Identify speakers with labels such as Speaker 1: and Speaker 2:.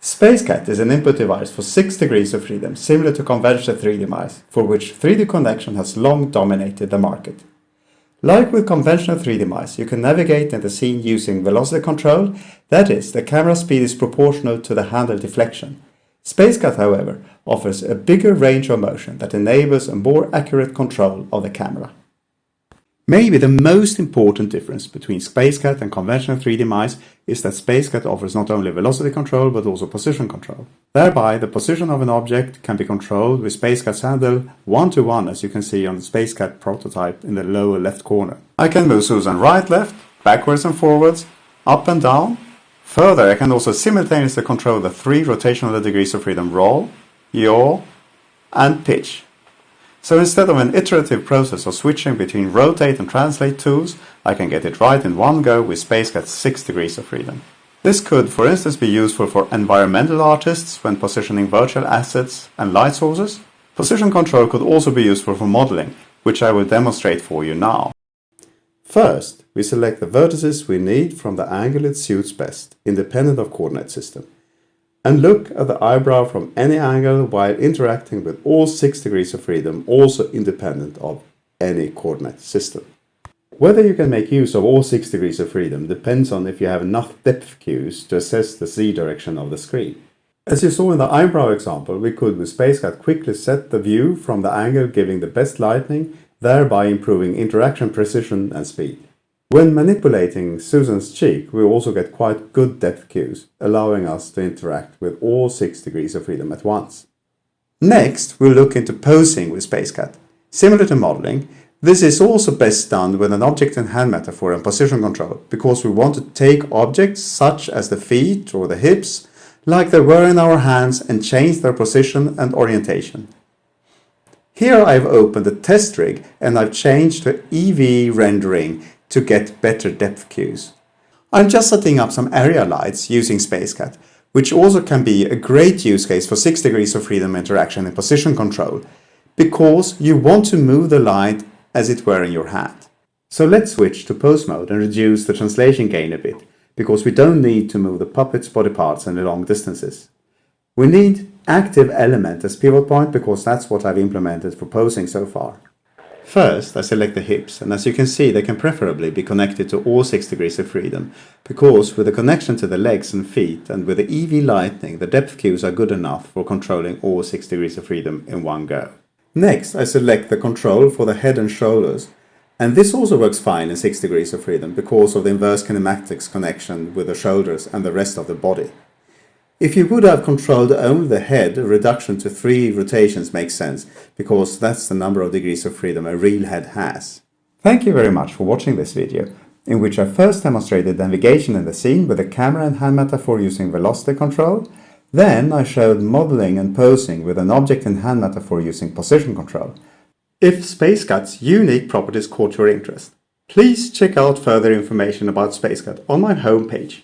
Speaker 1: SpaceCat is an input device for 6 degrees of freedom, similar to conventional 3D mice, for which 3D connection has long dominated the market. Like with conventional 3D mice, you can navigate in the scene using velocity control, that is, the camera speed is proportional to the handle deflection. SpaceCat, however, offers a bigger range of motion that enables a more accurate control of the camera. Maybe the most important difference between SpaceCat and conventional 3D mice is that SpaceCat offers not only velocity control but also position control. Thereby, the position of an object can be controlled with SpaceCat's handle 1-to-1, as you can see on the SpaceCat prototype in the lower left corner. I can move Susan right, left, backwards and forwards, up and down. Further, I can also simultaneously control the 3 rotational degrees of freedom: roll, yaw, and pitch. So instead of an iterative process of switching between rotate and translate tools, I can get it right in one go with SpaceCat's 6 degrees of freedom. This could, for instance, be useful for environmental artists when positioning virtual assets and light sources. Position control could also be useful for modeling, which I will demonstrate for you now. First, we select the vertices we need from the angle it suits best, independent of coordinate system, and look at the eyebrow from any angle while interacting with all 6 degrees of freedom, also independent of any coordinate system. Whether you can make use of all 6 degrees of freedom depends on if you have enough depth cues to assess the Z direction of the screen. As you saw in the eyebrow example, we could with SpaceCat quickly set the view from the angle giving the best lighting, thereby improving interaction precision and speed. When manipulating Susan's cheek, we also get quite good depth cues, allowing us to interact with all 6 degrees of freedom at once. Next, we'll look into posing with SpaceCat. Similar to modeling, this is also best done with an object in hand metaphor and position control, because we want to take objects such as the feet or the hips, like they were in our hands, and change their position and orientation. Here I've opened the test rig and I've changed to EV rendering to get better depth cues. I'm just setting up some area lights using SpaceCat, which also can be a great use case for 6 degrees of freedom interaction and position control, because you want to move the light as it were in your hand. So let's switch to pose mode and reduce the translation gain a bit, because we don't need to move the puppet's body parts any long distances. We need active element as pivot point because that's what I've implemented for posing so far. First, I select the hips, and as you can see, they can preferably be connected to all 6 degrees of freedom, because with the connection to the legs and feet and with the EV lighting, the depth cues are good enough for controlling all 6 degrees of freedom in one go. Next, I select the control for the head and shoulders, and this also works fine in 6 degrees of freedom because of the inverse kinematics connection with the shoulders and the rest of the body. If you would have controlled only the head, a reduction to 3 rotations makes sense, because that's the number of degrees of freedom a real head has. Thank you very much for watching this video, in which I first demonstrated navigation in the scene with the camera and hand metaphor using velocity control. Then I showed modeling and posing with an object in hand metaphor using position control. If SpaceCat's unique properties caught your interest, please check out further information about SpaceCat on my homepage.